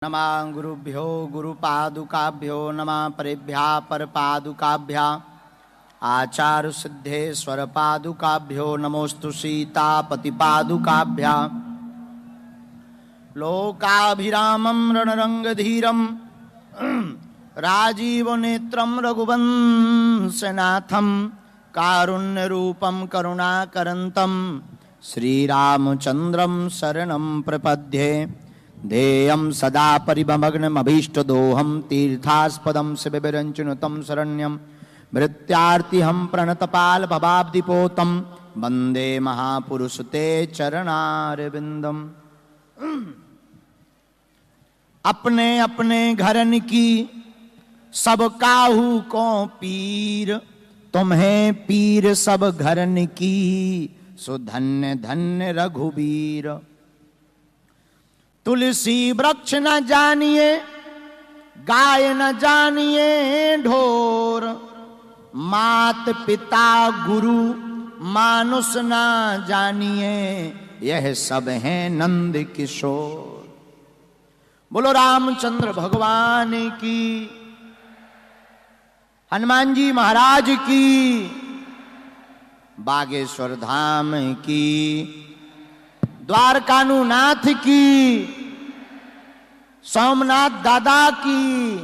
नमः गुरुभ्यो गुरुपादुकाभ्यो नमः परेभ्यः परपादुकाभ्यः आचार्य सिद्धेश्वर पादुकाभ्यो नमोस्तु सीतापतिपादुकाभ्यः लोकाभिरामं रणरंगधीरं राजीवनेत्रं रघुवंशनाथं कारुण्यरूपं करुणाकरन्तं श्रीरामचन्द्रं शरणं प्रपद्ये ध्येयं सदा परिभवग्नमभीष्टदोहं तीर्थास्पदं शिवविरञ्चनुतं शरण्यं भृत्यार्तिहं प्रणतपालभवाब्धिपोतं वन्दे महापुरुष ते चरणारविन्दम्। अपने अपने घरन की सब काहू को पीर, तुम्हें पीर सब घरन की सो धन्य धन्य रघुबीर। तुलसी वृक्ष न जानिए गाय न जानिए ढोर, मात पिता गुरु मानुष न जानिए यह सब है नंद किशोर। बोलो रामचंद्र भगवान की, हनुमान जी महाराज की, बागेश्वर धाम की, द्वारकानुनाथ की, सोमनाथ दादा की,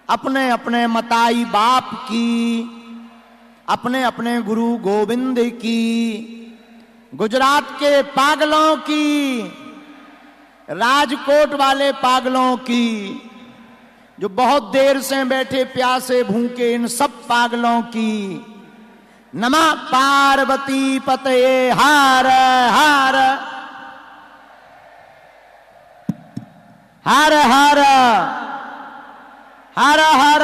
अपने अपने मताई बाप की, अपने अपने गुरु गोविंद की, गुजरात के पागलों की, राजकोट वाले पागलों की, जो बहुत देर से बैठे प्यासे भूखे इन सब पागलों की, नमः पार्वती पतये हर हर हर हर हर हर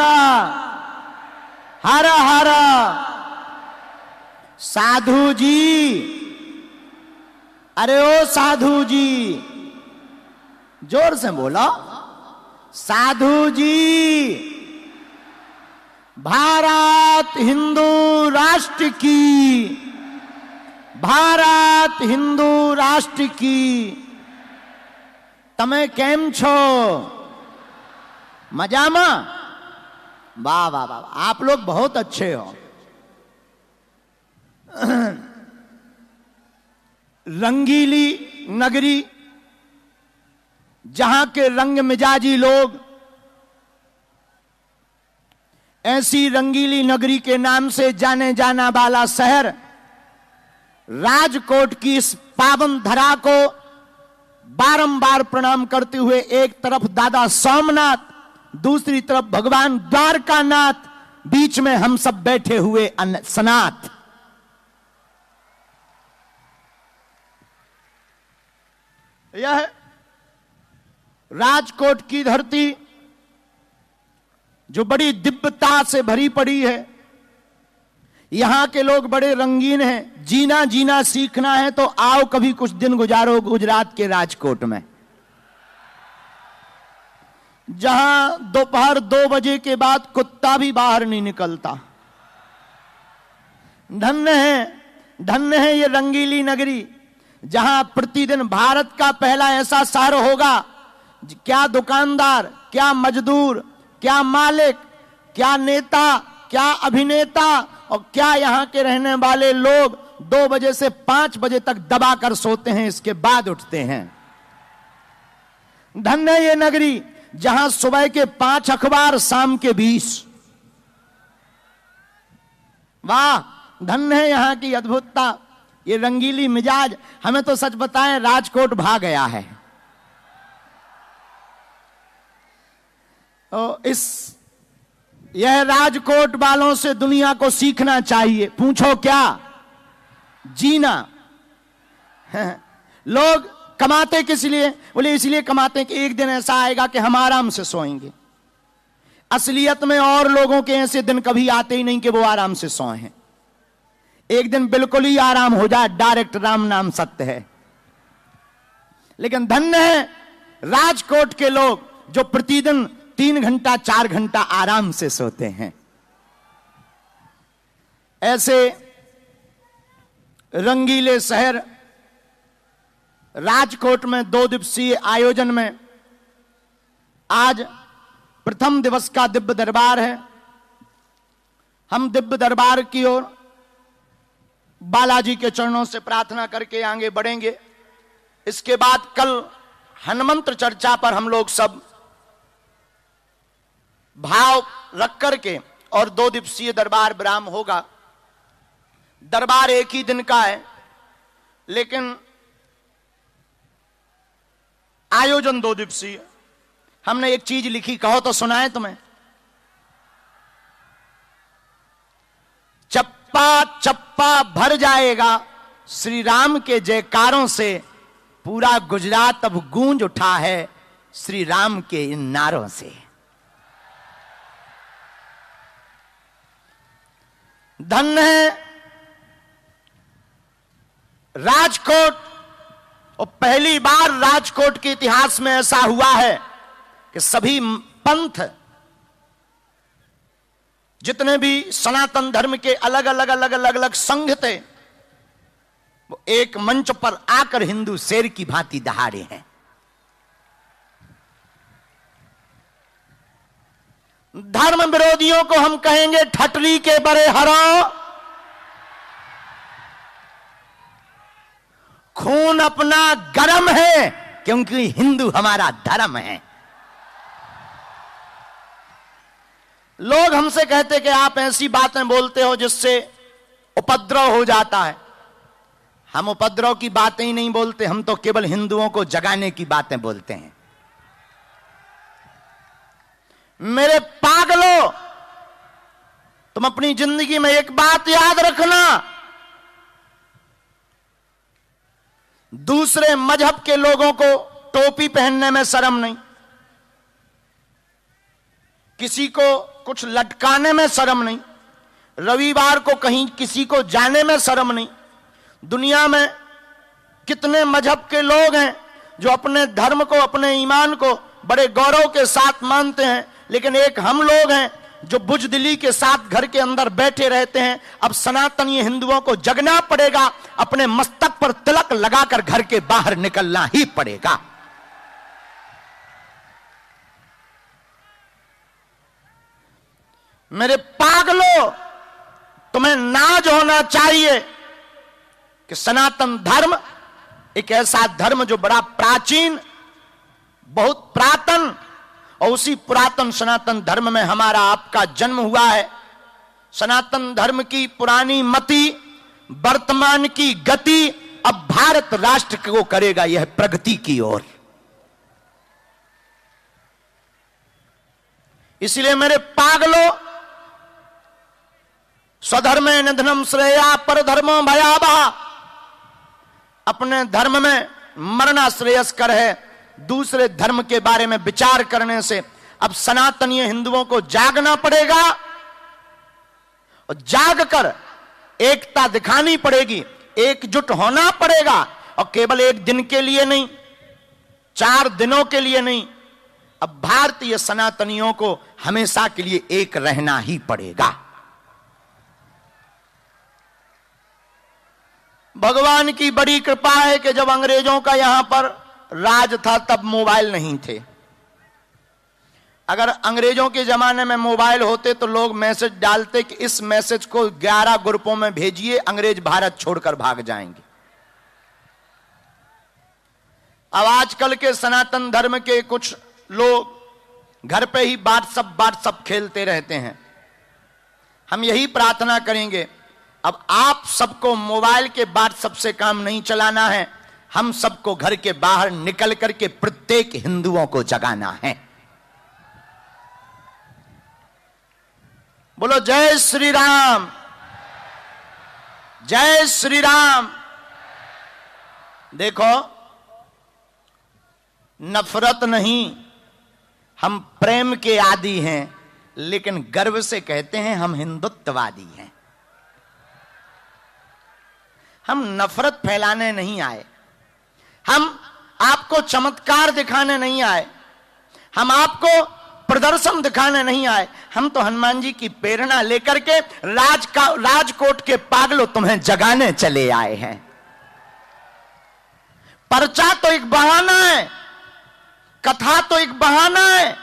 हर हर। साधु जी, अरे ओ साधु जी, जोर से बोलो साधु जी। भारत हिंदू राष्ट्र की, भारत हिंदू राष्ट्र की, तमे केम छो? मजामा? वाह वाह वाह, आप लोग बहुत अच्छे हो। रंगीली नगरी, जहां के रंग मिजाजी लोग, ऐसी रंगीली नगरी के नाम से जाने जाना वाला शहर राजकोट की इस पावन धरा को बारंबार प्रणाम करते हुए एक तरफ दादा सोमनाथ, दूसरी तरफ भगवान द्वारकानाथ, बीच में हम सब बैठे हुए सनाथ। यह राजकोट की धरती जो बड़ी दिव्यता से भरी पड़ी है, यहां के लोग बड़े रंगीन हैं। जीना जीना सीखना है तो आओ कभी कुछ दिन गुजारो गुजरात के राजकोट में, जहां दोपहर 2 बजे के बाद कुत्ता भी बाहर नहीं निकलता। धन्य है ये रंगीली नगरी, जहां प्रतिदिन भारत का पहला ऐसा शहर होगा, क्या दुकानदार, क्या मजदूर, क्या मालिक, क्या नेता, क्या अभिनेता और क्या यहां के रहने वाले लोग 2 बजे से 5 बजे तक दबाकर सोते हैं, इसके बाद उठते हैं। धन्य ये नगरी जहां सुबह के 5 अखबार, शाम के 20। वाह, धन्य है यहां की अद्भुतता, ये रंगीली मिजाज। हमें तो सच बताएं, राजकोट भा गया है। तो यह राजकोट वालों से दुनिया को सीखना चाहिए। पूछो क्या? जीना। लोग कमाते किस लिए? बोले इसलिए कमाते हैं कि एक दिन ऐसा आएगा कि हम आराम से सोएंगे। असलियत में और लोगों के ऐसे दिन कभी आते ही नहीं कि वो आराम से सोए हैं। एक दिन बिल्कुल ही आराम हो जाए, डायरेक्ट राम नाम सत्य है। लेकिन धन्य है राजकोट के लोग जो प्रतिदिन 3 घंटा 4 घंटा आराम से सोते हैं। ऐसे रंगीले शहर राजकोट में 2 दिवसीय आयोजन में आज प्रथम दिवस का दिव्य दरबार है। हम दिव्य दरबार की ओर बालाजी के चरणों से प्रार्थना करके आगे बढ़ेंगे। इसके बाद कल हनुमंत्र चर्चा पर हम लोग सब भाव रख करके और 2 दिवसीय दरबार विराम होगा। दरबार एक ही दिन का है, लेकिन आयोजन 2 दिवसीय। हमने एक चीज लिखी, कहो तो सुनाए तुम्हें। चप्पा चप्पा भर जाएगा श्री राम के जयकारों से, पूरा गुजरात अब गूंज उठा है श्री राम के इन नारों से। धन्य है राजकोट, और पहली बार राजकोट के इतिहास में ऐसा हुआ है कि सभी पंथ, जितने भी सनातन धर्म के अलग अलग संघ थे, वो एक मंच पर आकर हिंदू शेर की भांति दहाड़े हैं। धर्म विरोधियों को हम कहेंगे ठटरी के बड़े हरो, खून अपना गरम है क्योंकि हिंदू हमारा धर्म है। लोग हमसे कहते कि आप ऐसी बातें बोलते हो जिससे उपद्रव हो जाता है। हम उपद्रव की बातें ही नहीं बोलते, हम तो केवल हिंदुओं को जगाने की बातें बोलते हैं। मेरे पागलों, तुम अपनी जिंदगी में एक बात याद रखना, दूसरे मजहब के लोगों को टोपी पहनने में शर्म नहीं, किसी को कुछ लटकाने में शर्म नहीं, रविवार को कहीं किसी को जाने में शर्म नहीं। दुनिया में कितने मजहब के लोग हैं जो अपने धर्म को, अपने ईमान को बड़े गौरव के साथ मानते हैं, लेकिन एक हम लोग हैं जो बुजदिली के साथ घर के अंदर बैठे रहते हैं। अब सनातनी हिंदुओं को जगना पड़ेगा, अपने मस्तक पर तिलक लगाकर घर के बाहर निकलना ही पड़ेगा। मेरे पागलों, तुम्हें नाज होना चाहिए कि सनातन धर्म एक ऐसा धर्म जो बड़ा प्राचीन, बहुत पुरातन, और उसी पुरातन सनातन धर्म में हमारा आपका जन्म हुआ है। सनातन धर्म की पुरानी मति, वर्तमान की गति अब भारत राष्ट्र को करेगा यह प्रगति की ओर। इसलिए मेरे पागलों, स्वधर्मे निधनम श्रेया परधर्मो भयावह, अपने धर्म में मरना श्रेयस्कर है दूसरे धर्म के बारे में विचार करने से। अब सनातनीय हिंदुओं को जागना पड़ेगा और जागकर एकता दिखानी पड़ेगी, एकजुट होना पड़ेगा, और केवल एक दिन के लिए नहीं, 4 दिनों के लिए नहीं। अब भारतीय सनातनियों को हमेशा के लिए एक रहना ही पड़ेगा। भगवान की बड़ी कृपा है कि जब अंग्रेजों का यहां पर राज था तब मोबाइल नहीं थे। अगर अंग्रेजों के जमाने में मोबाइल होते तो लोग मैसेज डालते कि इस मैसेज को 11 ग्रुपों में भेजिए, अंग्रेज भारत छोड़कर भाग जाएंगे। अब आजकल के सनातन धर्म के कुछ लोग घर पे ही व्हाट्सएप खेलते रहते हैं। हम यही प्रार्थना करेंगे, अब आप सबको मोबाइल के व्हाट्सएप से काम नहीं चलाना है, हम सबको घर के बाहर निकल करके प्रत्येक हिंदुओं को जगाना है। बोलो जय श्री राम, जय श्री राम। देखो, नफरत नहीं, हम प्रेम के आदी हैं, लेकिन गर्व से कहते हैं हम हिंदुत्ववादी हैं। हम नफरत फैलाने नहीं आए, हम आपको चमत्कार दिखाने नहीं आए, हम आपको प्रदर्शन दिखाने नहीं आए। हम तो हनुमान जी की प्रेरणा लेकर के राजकोट के पागलों तुम्हें जगाने चले आए हैं। पर्चा तो एक बहाना है, कथा तो एक बहाना है।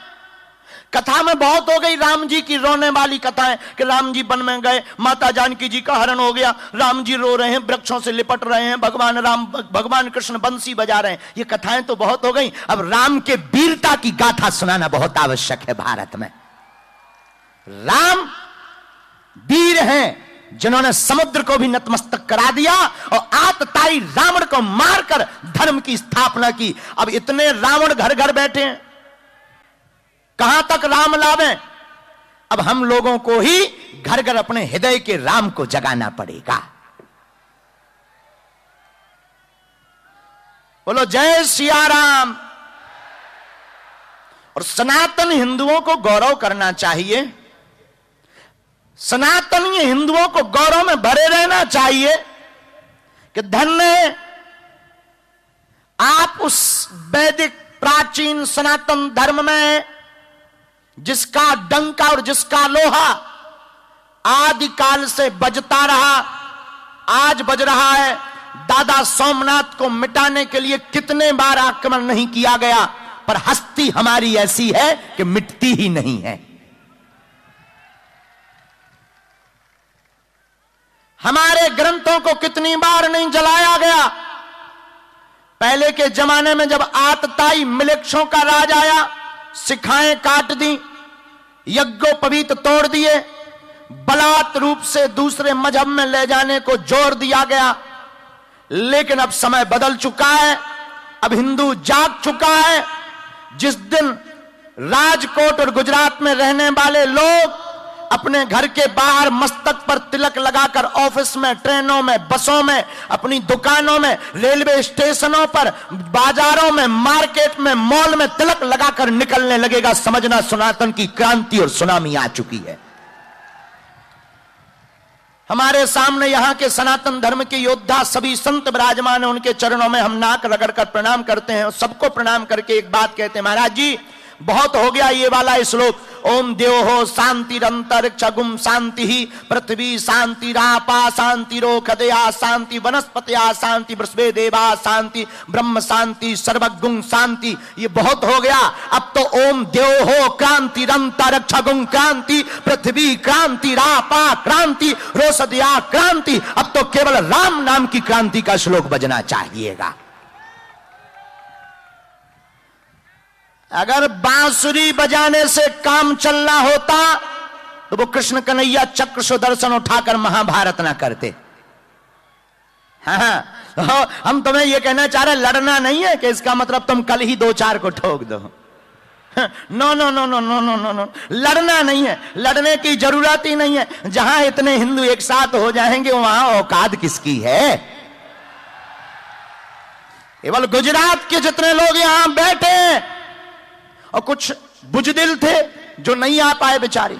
कथा में बहुत हो गई राम जी की रोने वाली कथाएं कि राम जी वन में गए, माता जानकी जी का हरण हो गया, राम जी रो रहे हैं, वृक्षों से लिपट रहे हैं, भगवान कृष्ण बंसी बजा रहे हैं। ये कथाएं तो बहुत हो गई। अब राम के वीरता की गाथा सुनाना बहुत आवश्यक है भारत में। राम वीर हैं जिन्होंने समुद्र को भी नतमस्तक करा दिया और आतताई रावण को मारकर धर्म की स्थापना की। अब इतने रावण घर घर बैठे हैं, कहां तक राम लावें? अब हम लोगों को ही घर घर अपने हृदय के राम को जगाना पड़ेगा। बोलो जय सिया राम। और सनातन हिंदुओं को गौरव करना चाहिए, सनातनी हिंदुओं को गौरव में भरे रहना चाहिए कि धन्य आप उस वैदिक प्राचीन सनातन धर्म में जिसका डंका और जिसका लोहा आदिकाल से बजता रहा, आज बज रहा है। दादा सोमनाथ को मिटाने के लिए कितने बार आक्रमण नहीं किया गया, पर हस्ती हमारी ऐसी है कि मिटती ही नहीं है। हमारे ग्रंथों को कितनी बार नहीं जलाया गया। पहले के जमाने में जब आतताई मिलेच्छों का राज आया, शिखाएं काट दी, यज्ञोपवीत तोड़ दिए, बलात् रूप से दूसरे मजहब में ले जाने को जोर दिया गया। लेकिन अब समय बदल चुका है, अब हिंदू जाग चुका है। जिस दिन राजकोट और गुजरात में रहने वाले लोग अपने घर के बाहर मस्तक पर तिलक लगाकर ऑफिस में, ट्रेनों में, बसों में, अपनी दुकानों में, रेलवे स्टेशनों पर, बाजारों में, मार्केट में, मॉल में तिलक लगाकर निकलने लगेगा, समझना सनातन की क्रांति और सुनामी आ चुकी है। हमारे सामने यहां के सनातन धर्म के योद्धा सभी संत विराजमान है, उनके चरणों में हम नाक रगड़कर प्रणाम करते हैं और सबको प्रणाम करके एक बात कहते हैं, महाराज जी बहुत हो गया ये वाला श्लोक, ओम द्योः शांतिरंतरिक्षगुम शांति ही पृथ्वी शांति रापा शांति रोखदया शांति वनस्पतया शांति वृषभे देवा शांति ब्रह्म शांति सर्वगुण शांति। ये बहुत हो गया। अब तो ओम द्योः क्रांतिरंतरिक्षगुम क्रांति पृथ्वी क्रांति रापा क्रांति रोषदया क्रांति। अब तो केवल राम नाम की क्रांति का श्लोक बजना चाहिएगा। अगर बांसुरी बजाने से काम चलना होता तो वो कृष्ण कन्हैया चक्र सुदर्शन उठाकर महाभारत ना करते। हाँ, हम तुम्हें ये कहना चाह रहे लड़ना नहीं है कि इसका मतलब तुम कल ही 2-4 को ठोक दो। No no no no no no no no, लड़ना नहीं है, लड़ने की जरूरत ही नहीं है। जहां इतने हिंदू एक साथ हो जाएंगे वहां औकात किसकी है? केवल गुजरात के जितने लोग यहां बैठे और कुछ बुजदिल थे जो नहीं आ पाए बेचारे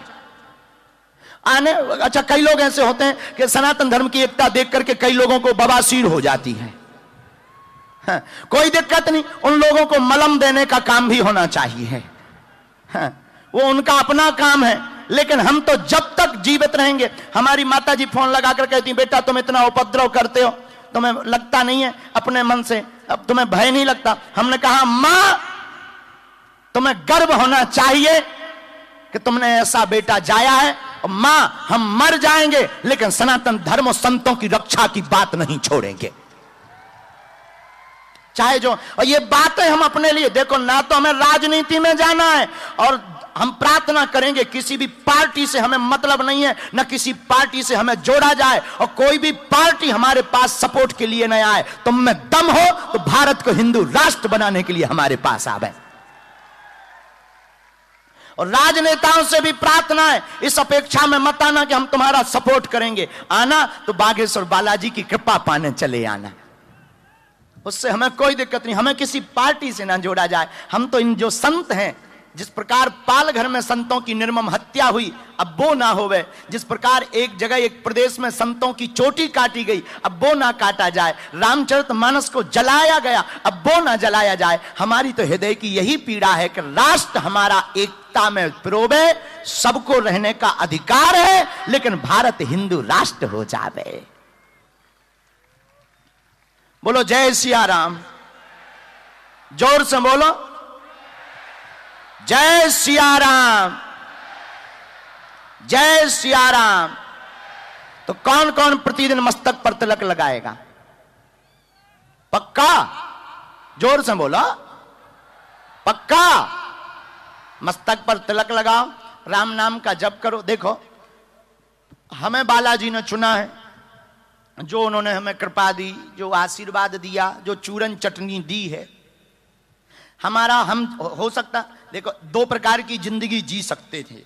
आने। अच्छा, कई लोग ऐसे होते हैं कि सनातन धर्म की एकता देख करके कई लोगों को बवासीर हो जाती है। हाँ, कोई दिक्कत नहीं, उन लोगों को मलम देने का काम भी होना चाहिए। हाँ, वो उनका अपना काम है। लेकिन हम तो जब तक जीवित रहेंगे, हमारी माता जी फोन लगाकर कहती बेटा तुम इतना उपद्रव करते हो, तुम्हें लगता नहीं है अपने मन से, अब तुम्हें भय नहीं लगता? हमने कहा मां तुम्हें गर्व होना चाहिए कि तुमने ऐसा बेटा जाया है। और मां हम मर जाएंगे लेकिन सनातन धर्म और संतों की रक्षा की बात नहीं छोड़ेंगे, चाहे जो। और ये बातें हम अपने लिए, देखो ना तो हमें राजनीति में जाना है और हम प्रार्थना करेंगे किसी भी पार्टी से हमें मतलब नहीं है, ना किसी पार्टी से हमें जोड़ा जाए और कोई भी पार्टी हमारे पास सपोर्ट के लिए न आए। तुम में दम हो तो भारत को हिंदू राष्ट्र बनाने के लिए हमारे पास आवे। और राजनेताओं से भी प्रार्थना है, इस अपेक्षा में मत आना कि हम तुम्हारा सपोर्ट करेंगे। आना तो बागेश्वर बालाजी की कृपा पाने चले आना, उससे हमें कोई दिक्कत नहीं। हमें किसी पार्टी से ना जोड़ा जाए। हम तो इन जो संत हैं, जिस प्रकार पालघर में संतों की निर्मम हत्या हुई, अब वो ना होवे। जिस प्रकार एक जगह एक प्रदेश में संतों की चोटी काटी गई, अब वो ना काटा जाए। रामचरितमानस को जलाया गया, अब वो ना जलाया जाए। हमारी तो हृदय की यही पीड़ा है कि राष्ट्र हमारा एकता में पिरोवे, सबको रहने का अधिकार है, लेकिन भारत हिंदू राष्ट्र हो जावे। बोलो जय सिया राम, जोर से बोलो। जय सिया राम, जय सिया राम। तो कौन कौन प्रतिदिन मस्तक पर तिलक लगाएगा? पक्का? जोर से बोलो, पक्का? मस्तक पर तिलक लगाओ, राम नाम का जप करो। देखो, हमें बालाजी ने चुना है, जो उन्होंने हमें कृपा दी, जो आशीर्वाद दिया, जो चूरन चटनी दी है हमारा। हम हो सकता, देखो, दो प्रकार की जिंदगी जी सकते थे।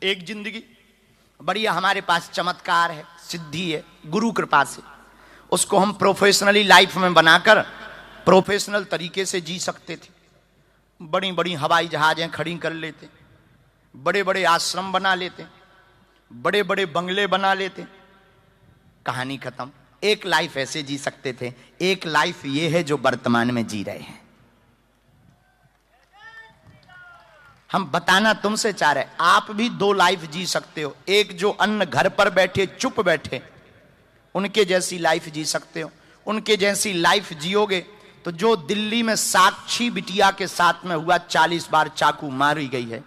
एक जिंदगी बढ़िया, हमारे पास चमत्कार है, सिद्धि है गुरु कृपा से, उसको हम प्रोफेशनली लाइफ में बनाकर प्रोफेशनल तरीके से जी सकते थे। बड़ी बड़ी हवाई जहाजें खड़ी कर लेते, बड़े बड़े आश्रम बना लेते, बड़े बड़े बंगले बना लेते, कहानी खत्म। एक लाइफ ऐसे जी सकते थे। एक लाइफ ये है जो वर्तमान में जी रहे हैं। हम बताना तुमसे चाह रहे, आप भी दो लाइफ जी सकते हो। एक जो अन्न घर पर बैठे चुप बैठे, उनके जैसी लाइफ जी सकते हो। उनके जैसी लाइफ जियोगे तो जो दिल्ली में साक्षी बिटिया के साथ में हुआ, 40 बार चाकू मारी गई है,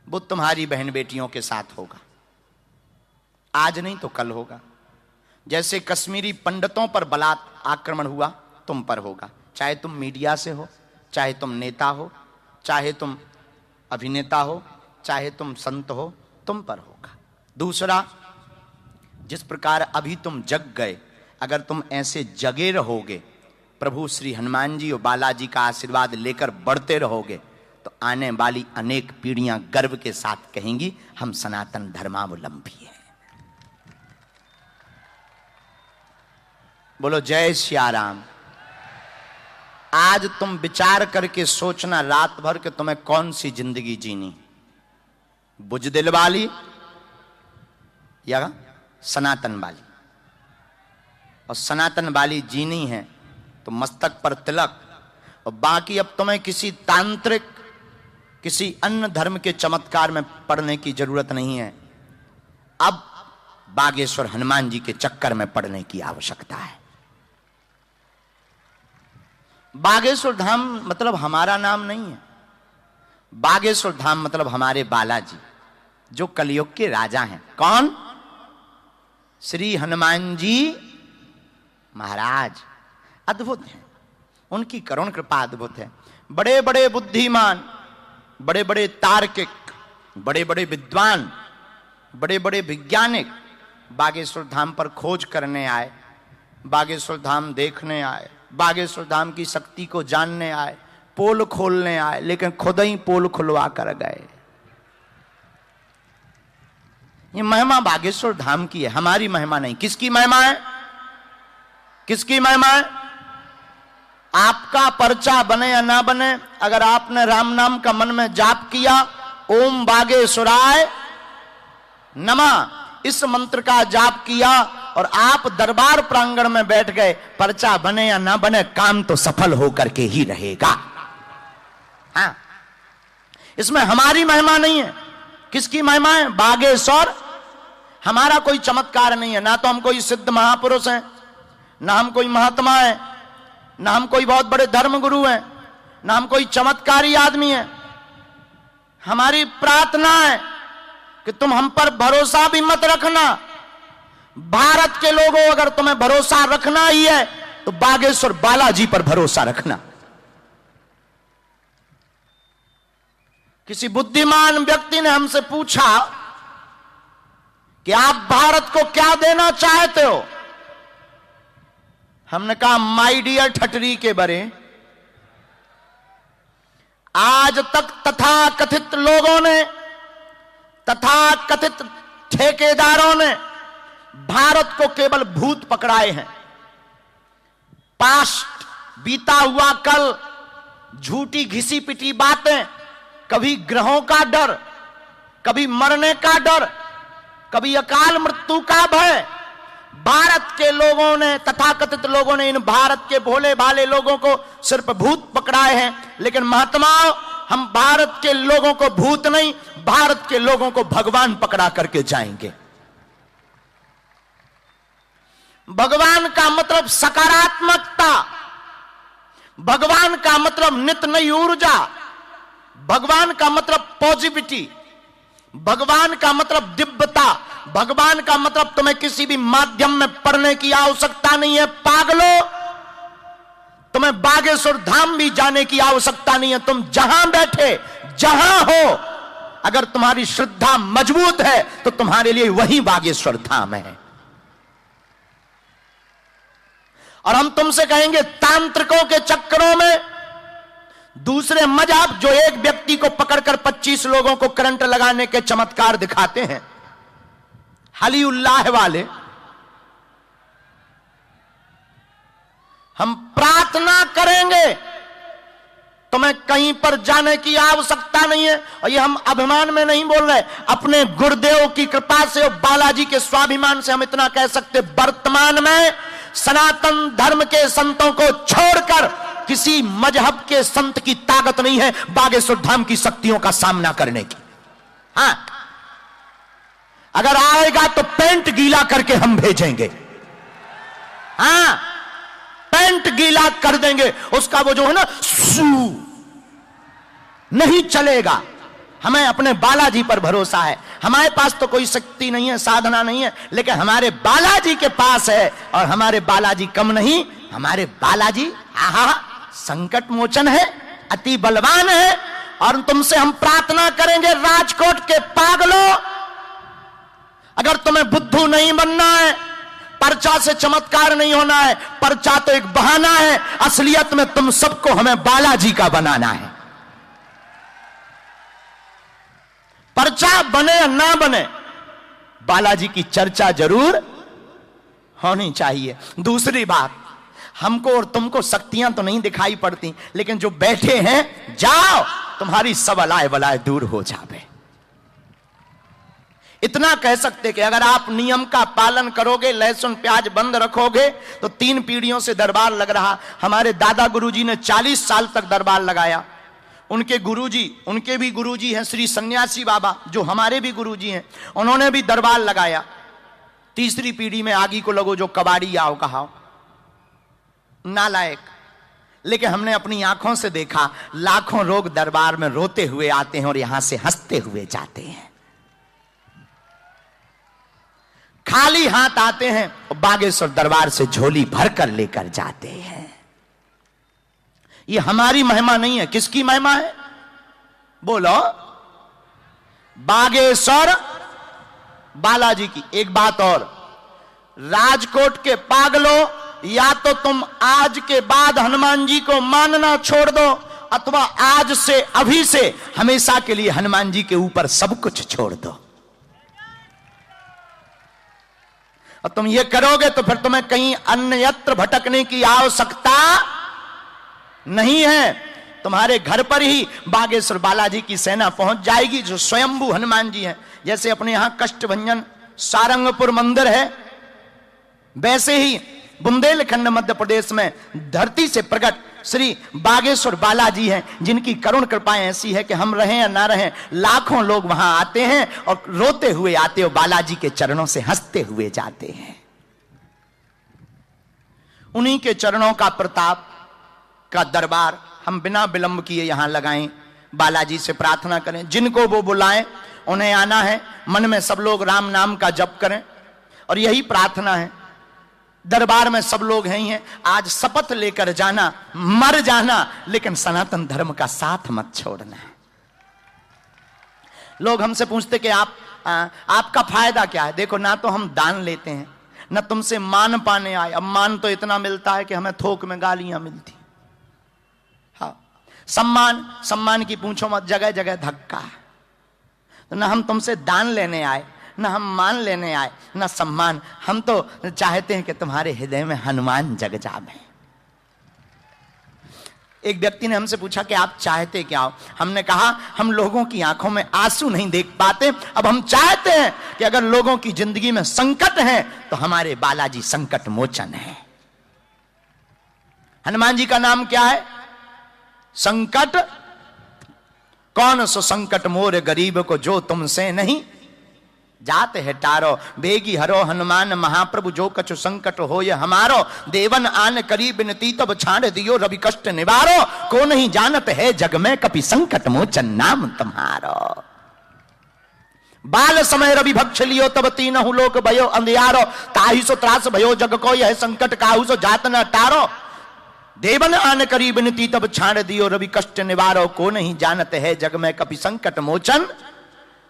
वो तुम्हारी बहन बेटियों के साथ होगा। आज नहीं तो कल होगा। जैसे कश्मीरी पंडितों पर बलात् आक्रमण हुआ, तुम पर होगा। चाहे तुम मीडिया से हो, चाहे तुम नेता हो, चाहे तुम अभिनेता हो, चाहे तुम संत हो, तुम पर होगा। दूसरा, जिस प्रकार अभी तुम जग गए, अगर तुम ऐसे जगे रहोगे, प्रभु श्री हनुमान जी और बालाजी का आशीर्वाद लेकर बढ़ते रहोगे, तो आने वाली अनेक पीढ़ियां गर्व के साथ कहेंगी, हम सनातन धर्मावलंबी हैं। बोलो जय सिया राम। आज तुम विचार करके सोचना रात भर के तुम्हें कौन सी जिंदगी जीनी, बुजदिल वाली या सनातन वाली। और सनातन वाली जीनी है तो मस्तक पर तिलक, और बाकी अब तुम्हें किसी तांत्रिक, किसी अन्य धर्म के चमत्कार में पड़ने की जरूरत नहीं है। अब बागेश्वर हनुमान जी के चक्कर में पड़ने की आवश्यकता है। बागेश्वर धाम मतलब हमारा नाम नहीं है। बागेश्वर धाम मतलब हमारे बालाजी, जो कलयुग के राजा हैं। कौन? श्री हनुमान जी महाराज। अद्भुत है, उनकी करुण कृपा अद्भुत है। बड़े बड़े बुद्धिमान, बड़े बड़े तार्किक, बड़े बड़े विद्वान, बड़े बड़े वैज्ञानिक बागेश्वर धाम पर खोज करने आए, बागेश्वर धाम देखने आए, बागेश्वर धाम की शक्ति को जानने आए, पोल खोलने आए, लेकिन खुद ही पोल खुलवा कर गए। ये महिमा बागेश्वर धाम की है, हमारी महिमा नहीं। किसकी महिमा है? किसकी महिमा है? आपका पर्चा बने या ना बने, अगर आपने राम नाम का मन में जाप किया, ओम बागेश्वराय नमः, इस मंत्र का जाप किया और आप दरबार प्रांगण में बैठ गए, पर्चा बने या ना बने, काम तो सफल होकर के ही रहेगा। हाँ, इसमें हमारी महिमा नहीं है। किसकी महिमा है? बागेश्वर। हमारा कोई चमत्कार नहीं है, ना तो हम कोई सिद्ध महापुरुष हैं, ना हम कोई महात्मा है, ना हम कोई बहुत बड़े धर्म गुरु हैं, ना हम कोई चमत्कारी आदमी है। हमारी प्रार्थना है कि तुम हम पर भरोसा भी मत रखना। भारत के लोगों, अगर तुम्हें भरोसा रखना ही है तो बागेश्वर बालाजी पर भरोसा रखना। किसी बुद्धिमान व्यक्ति ने हमसे पूछा कि आप भारत को क्या देना चाहते हो? हमने कहा, माय डियर ठटरी के बरे, आज तक तथाकथित लोगों ने, तथाकथित ठेकेदारों ने भारत को केवल भूत पकड़ाए हैं। पास्ट, बीता हुआ कल, झूठी घिसी पिटी बातें, कभी ग्रहों का डर, कभी मरने का डर, कभी अकाल मृत्यु का भय। भारत के लोगों ने, तथाकथित लोगों ने इन भारत के भोले भाले लोगों को सिर्फ भूत पकड़ाए हैं। लेकिन महात्माओं, हम भारत के लोगों को भूत नहीं, भारत के लोगों को भगवान पकड़ा करके जाएंगे। भगवान का मतलब सकारात्मकता, भगवान का मतलब नित्य नई ऊर्जा, भगवान का मतलब पॉजिटिविटी, भगवान का मतलब दिव्यता, भगवान का मतलब तुम्हें किसी भी माध्यम में पढ़ने की आवश्यकता नहीं है पागलो, तुम्हें बागेश्वर धाम भी जाने की आवश्यकता नहीं है। तुम जहां बैठे जहां हो, अगर तुम्हारी श्रद्धा मजबूत है तो तुम्हारे लिए वही बागेश्वर धाम है। और हम तुमसे कहेंगे तांत्रिकों के चक्करों में, दूसरे मजहब जो एक व्यक्ति को पकड़कर 25 लोगों को करंट लगाने के चमत्कार दिखाते हैं, हलीउल्लाह वाले, हम प्रार्थना करेंगे, तुम्हें कहीं पर जाने की आवश्यकता नहीं है। और ये हम अभिमान में नहीं बोल रहे, अपने गुरुदेव की कृपा से और बालाजी के स्वाभिमान से हम इतना कह सकते, वर्तमान में सनातन धर्म के संतों को छोड़कर किसी मजहब के संत की ताकत नहीं है बागेश्वर धाम की शक्तियों का सामना करने की। हां, अगर आएगा तो पेंट गीला करके हम भेजेंगे। हां, पेंट गीला कर देंगे, उसका वो जो है ना सू नहीं चलेगा। हमें अपने बालाजी पर भरोसा है। हमारे पास तो कोई शक्ति नहीं है, साधना नहीं है, लेकिन हमारे बालाजी के पास है। और हमारे बालाजी कम नहीं, हमारे बालाजी आहा संकट मोचन है, अति बलवान है। और तुमसे हम प्रार्थना करेंगे, राजकोट के पागलों, अगर तुम्हें बुद्धू नहीं बनना है, पर्चा से चमत्कार नहीं होना है, पर्चा तो एक बहाना है, असलियत में तुम सबको हमें बालाजी का बनाना है। पर्चा बने या ना बने, बालाजी की चर्चा जरूर होनी चाहिए। दूसरी बात, हमको और तुमको शक्तियां तो नहीं दिखाई पड़ती, लेकिन जो बैठे हैं, जाओ, तुम्हारी सब अलाय बलाय दूर हो जावे। इतना कह सकते कि अगर आप नियम का पालन करोगे, लहसुन प्याज बंद रखोगे, तो 3 पीढ़ियों से दरबार लग रहा। हमारे दादा गुरुजी ने 40 साल तक दरबार लगाया। उनके गुरुजी, उनके भी गुरुजी हैं श्री सन्यासी बाबा, जो हमारे भी गुरुजी हैं, उन्होंने भी दरबार लगाया। तीसरी पीढ़ी में आगी को लगो जो कबाड़ी आओ कहाओ, नालायक। लेकिन हमने अपनी आंखों से देखा, लाखों लोग दरबार में रोते हुए आते हैं और यहां से हंसते हुए जाते हैं। खाली हाथ आते हैं और बागेश्वर दरबार से झोली भरकर लेकर जाते हैं। ये हमारी महिमा नहीं है, किसकी महिमा है बोलो? बागेश्वर बालाजी की। एक बात और, राजकोट के पागलों, या तो तुम आज के बाद हनुमान जी को मानना छोड़ दो, अथवा आज से, अभी से, हमेशा के लिए हनुमान जी के ऊपर सब कुछ छोड़ दो। और तुम ये करोगे तो फिर तुम्हें कहीं अन्यत्र भटकने की आवश्यकता नहीं है। तुम्हारे घर पर ही बागेश्वर बालाजी की सेना पहुंच जाएगी, जो स्वयंभू हनुमान जी हैं। जैसे अपने यहां कष्टभंजन सारंगपुर मंदिर है, वैसे ही बुंदेलखंड मध्य प्रदेश में धरती से प्रकट श्री बागेश्वर बालाजी हैं, जिनकी करुण कृपाएं ऐसी है कि हम रहें या ना रहें, लाखों लोग वहां आते हैं और रोते हुए आते हो, बालाजी के चरणों से हंसते हुए जाते हैं। उन्हीं के चरणों का प्रताप का दरबार हम बिना विलंब किए यहां लगाएं, बालाजी से प्रार्थना करें, जिनको वो बुलाएं उन्हें आना है। मन में सब लोग राम नाम का जप करें और यही प्रार्थना है। दरबार में सब लोग हैं ही हैं। आज शपथ लेकर जाना, मर जाना, लेकिन सनातन धर्म का साथ मत छोड़ना। लोग हमसे पूछते कि आपका फायदा क्या है? देखो, ना तो हम दान लेते हैं, ना तुमसे मान पाने आए। अब मान तो इतना मिलता है कि हमें थोक में गालियां मिलती। हाँ, सम्मान की पूछो मत, जगह जगह धक्का। तो ना हम तुमसे दान लेने आए, ना हम मान लेने आए, ना सम्मान। हम तो चाहते हैं कि तुम्हारे हृदय में हनुमान जग जावे। एक व्यक्ति ने हमसे पूछा कि आप चाहते क्या हो? हमने कहा, हम लोगों की आंखों में आंसू नहीं देख पाते, अब हम चाहते हैं कि अगर लोगों की जिंदगी में संकट है तो हमारे बालाजी संकट मोचन है। हनुमान जी का नाम क्या है? संकट कौन सो संकट मोर गरीब को जो तुमसे नहीं जात है टारो, बेगी हरो हनुमान महाप्रभु जो कछु संकट हो ये हमारो, देवन आन करी बिनती तब छाड़ दियो रवि कष्ट निवारो, को नहीं जानत है जग में कपि संकट मोचन नाम तुम्हारो। बाल समय रवि भक्ष लियो तब तीनहु लोक भयो अंधियारो, ताहि सो त्रास भयो जग को यह संकट काहू सो जात न टारो, देवन आन करी बिनती तब छाड़ दियो रवि कष्ट निवारो, को नहीं जानत है जग में कपि संकट मोचन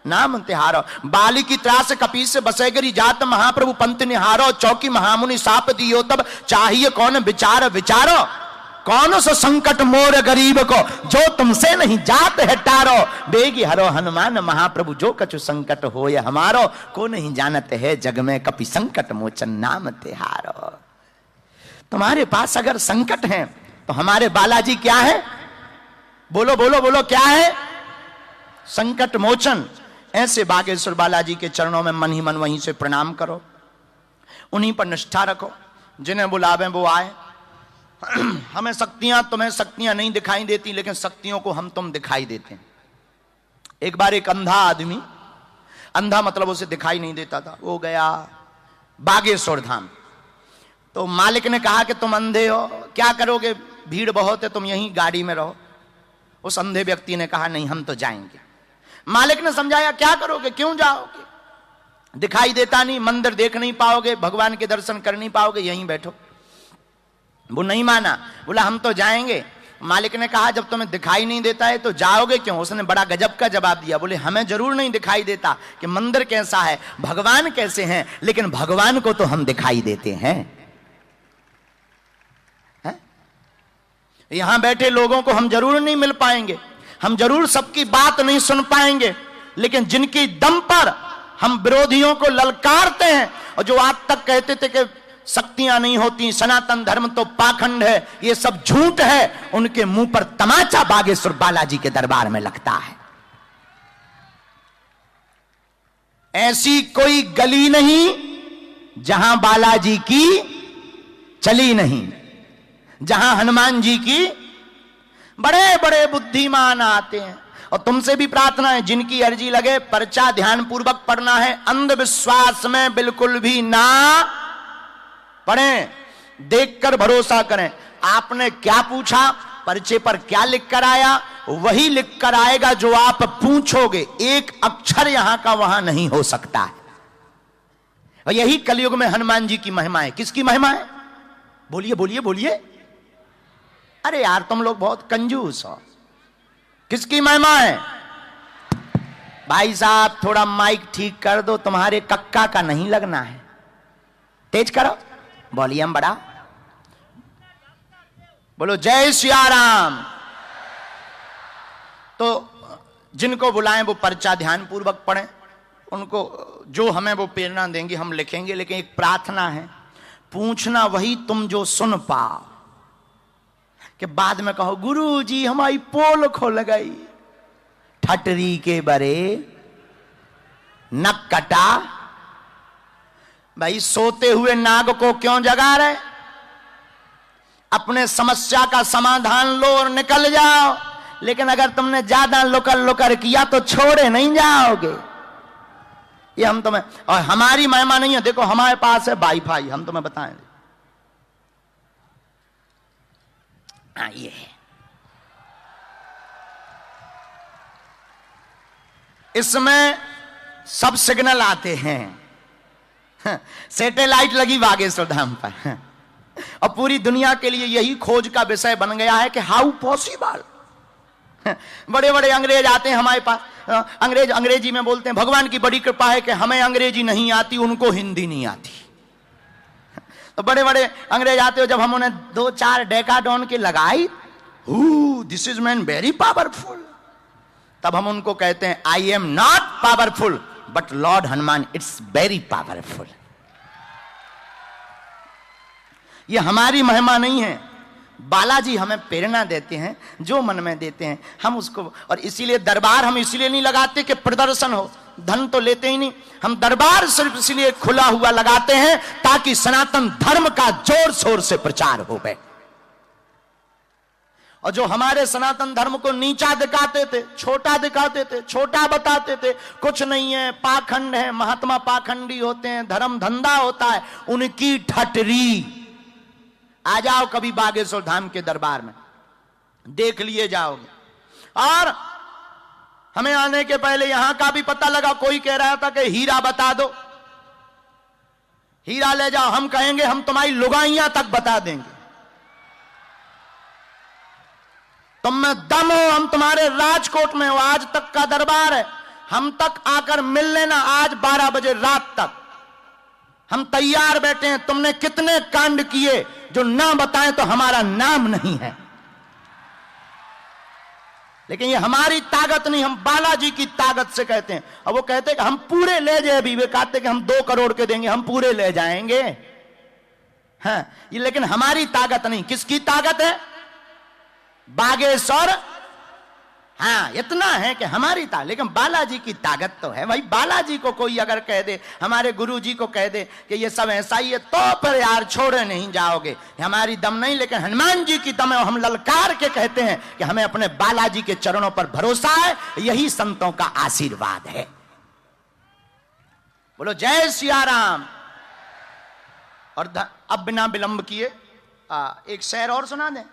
नाम तिहारो। बाली की त्रास कपीस बसेगरी जात महाप्रभु पंत निहारो, चौकी महामुनि साप दियो तब चाहिए कौन विचार विचारो, कौन सो संकट मोर गरीब को जो तुमसे नहीं जात है टारो, बेगी हरो हनुमान महाप्रभु जो कछु संकट हो ये हमारो, को नहीं जानत है जग में कपि संकट मोचन नाम तिहारो। तुम्हारे पास अगर संकट है तो हमारे बालाजी क्या है? बोलो बोलो बोलो, क्या है? संकट मोचन। ऐसे बागेश्वर बालाजी के चरणों में मन ही मन वहीं से प्रणाम करो, उन्हीं पर निष्ठा रखो, जिन्हें बुलावे वो आए। हमें शक्तियां, तुम्हें शक्तियां नहीं दिखाई देती, लेकिन शक्तियों को हम तुम दिखाई देते हैं। एक बार एक अंधा आदमी, अंधा मतलब उसे दिखाई नहीं देता था, वो गया बागेश्वर धाम। तो मालिक ने कहा कि तुम अंधे हो, क्या करोगे, भीड़ बहुत है, तुम यहीं गाड़ी में रहो। उस अंधे व्यक्ति ने कहा नहीं, हम तो जाएंगे। मालिक ने समझाया क्या करोगे, क्यों जाओगे, दिखाई देता नहीं, मंदिर देख नहीं पाओगे, भगवान के दर्शन कर नहीं पाओगे, यहीं बैठो। वो नहीं माना, बोला हम तो जाएंगे। मालिक ने कहा जब तुम्हें दिखाई नहीं देता है तो जाओगे क्यों? उसने बड़ा गजब का जवाब दिया, बोले हमें जरूर नहीं दिखाई देता कि मंदिर कैसा है, भगवान कैसे हैं, लेकिन भगवान को तो हम दिखाई देते हैं। यहां बैठे लोगों को हम जरूर नहीं मिल पाएंगे, हम जरूर सबकी बात नहीं सुन पाएंगे, लेकिन जिनकी दम पर हम विरोधियों को ललकारते हैं, और जो आज तक कहते थे कि शक्तियां नहीं होती, सनातन धर्म तो पाखंड है, ये सब झूठ है, उनके मुंह पर तमाचा बागेश्वर बालाजी के दरबार में लगता है। ऐसी कोई गली नहीं जहां बालाजी की चली नहीं, जहां हनुमान जी की बड़े बड़े बुद्धिमान आते हैं। और तुमसे भी प्रार्थना है, जिनकी अर्जी लगे पर्चा ध्यान पूर्वक पढ़ना है, अंधविश्वास में बिल्कुल भी ना पढ़ें, देखकर भरोसा करें। आपने क्या पूछा, पर्चे पर क्या लिख कर आया, वही लिख कर आएगा जो आप पूछोगे। एक अक्षर यहां का वहां नहीं हो सकता है। और यही कलयुग में हनुमान जी की महिमा है। किसकी महिमा है? बोलिए बोलिए बोलिए। अरे यार तुम लोग बहुत कंजूस हो। किसकी महिमा है? भाई साहब थोड़ा माइक ठीक कर दो, तुम्हारे कक्का का नहीं लगना है, तेज करो, वॉल्यूम बढ़ा, बोलो जय सिया राम। तो जिनको बुलाएं वो पर्चा ध्यान पूर्वक पढ़ें, उनको जो हमें वो प्रेरणा देंगे हम लिखेंगे। लेकिन एक प्रार्थना है, पूछना वही तुम जो सुन पाओ, कि बाद में कहो गुरु जी हमारी पोल खोल गई, ठटरी के बरे नक कटा। भाई सोते हुए नाग को क्यों जगा रहे? अपने समस्या का समाधान लो और निकल जाओ। लेकिन अगर तुमने ज्यादा लुकर लुकर किया तो छोड़े नहीं जाओगे। ये हम तुम्हें, और हमारी महिमा नहीं है, देखो हमारे पास है वाईफाई, हम तुम्हें बताएं। ये है, इसमें सब सिग्नल आते हैं। सैटेलाइट लगी बागेश्वर धाम पर, और पूरी दुनिया के लिए यही खोज का विषय बन गया है कि हाउ पॉसिबल। बड़े बड़े अंग्रेज आते हैं हमारे पास, अंग्रेज अंग्रेजी में बोलते हैं। भगवान की बड़ी कृपा है कि हमें अंग्रेजी नहीं आती, उनको हिंदी नहीं आती। तो बड़े बड़े अंग्रेज आते हो, जब हम उन्हें 2-4 डेकाडॉन की लगाई, this is man very powerful, तब हम उनको कहते हैं I am not powerful but Lord Hanuman it's very powerful. ये हमारी महिमा नहीं है, बालाजी हमें प्रेरणा देते हैं, जो मन में देते हैं हम उसको। और इसीलिए दरबार हम इसलिए नहीं लगाते कि प्रदर्शन हो, धन तो लेते ही नहीं। हम दरबार सिर्फ इसलिए खुला हुआ लगाते हैं ताकि सनातन धर्म का जोर शोर से प्रचार हो गए। और जो हमारे सनातन धर्म को नीचा दिखाते थे, छोटा दिखाते थे, छोटा बताते थे, कुछ नहीं है, पाखंड है, महात्मा पाखंडी होते हैं, धर्म धंधा होता है, उनकी ठटरी। आ जाओ कभी बागेश्वर धाम के दरबार में, देख लिए जाओगे। और हमें आने के पहले यहां का भी पता लगा, कोई कह रहा था कि हीरा बता दो, हीरा ले जाओ, हम कहेंगे हम तुम्हारी लुगाइयां तक बता देंगे, तुम में दम हो, हम तुम्हारे राजकोट में हो, आज तक का दरबार है, हम तक आकर मिल लेना, आज 12 बजे रात तक हम तैयार बैठे हैं। तुमने कितने कांड किए जो ना बताएं तो हमारा नाम नहीं है, लेकिन ये हमारी ताकत नहीं, हम बालाजी की ताकत से कहते हैं। और वो कहते हैं कि हम पूरे ले जाए, भी वे कहते कि हम 2 करोड़ के देंगे, हम पूरे ले जाएंगे। हाँ, ये लेकिन हमारी ताकत नहीं। किसकी ताकत है? बागेश्वर। हाँ, इतना है कि हमारी ताकत, लेकिन बालाजी की ताकत तो है भाई। बालाजी को कोई अगर कह दे, हमारे गुरुजी को कह दे कि ये सब ऐसा ही है, तो फिर यार छोड़े नहीं जाओगे, हमारी दम नहीं। लेकिन हनुमान जी की दम है, हम ललकार के कहते हैं कि हमें अपने बालाजी के चरणों पर भरोसा है, यही संतों का आशीर्वाद है। बोलो जय सिया राम। और अब बिना विलंब किए एक शेर और सुना दें,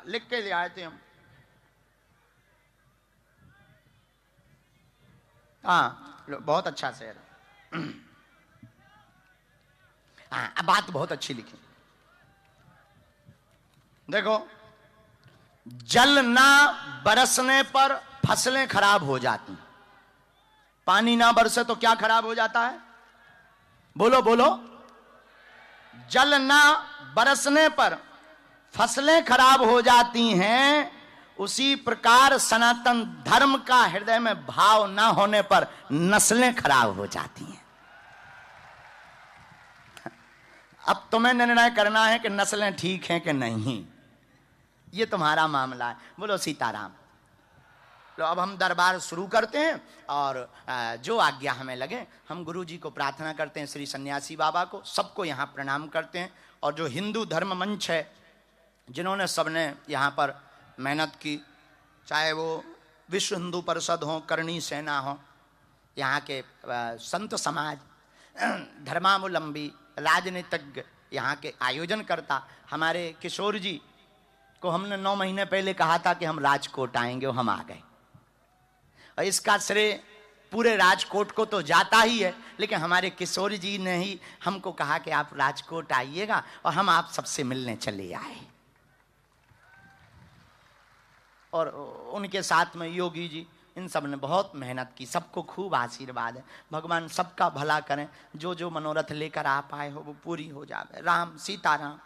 लिख के ले आए थे हम। हाँ, बहुत अच्छा शेर है। हाँ, बात बहुत अच्छी लिखी। देखो, जल ना बरसने पर फसलें खराब हो जाती, पानी ना बरसे तो क्या खराब हो जाता है? बोलो बोलो। जल ना बरसने पर फसलें खराब हो जाती हैं, उसी प्रकार सनातन धर्म का हृदय में भाव ना होने पर नस्लें खराब हो जाती हैं। अब तुम्हें निर्णय करना है कि नस्लें ठीक हैं कि नहीं, ये तुम्हारा मामला है। बोलो सीताराम। तो अब हम दरबार शुरू करते हैं, और जो आज्ञा हमें लगे हम गुरु जी को प्रार्थना करते हैं, श्री सन्यासी बाबा को, सबको यहाँ प्रणाम करते हैं। और जो हिंदू धर्म मंच है, जिन्होंने सबने यहाँ पर मेहनत की, चाहे वो विश्व हिंदू परिषद हो, करणी सेना हो, यहाँ के संत समाज, धर्मावलंबी, राजनीतिज्ञ, यहाँ के आयोजन करता, हमारे किशोर जी को हमने 9 महीने पहले कहा था कि हम राजकोट आएंगे, और हम आ गए। और इसका श्रेय पूरे राजकोट को तो जाता ही है, लेकिन हमारे किशोर जी ने ही हमको कहा कि आप राजकोट आइएगा, और हम आप सबसे मिलने चले आए। और उनके साथ में योगी जी, इन सब ने बहुत मेहनत की, सबको खूब आशीर्वाद है। भगवान सबका भला करें, जो जो मनोरथ लेकर आप आए हो वो पूरी हो जाए। राम सीताराम।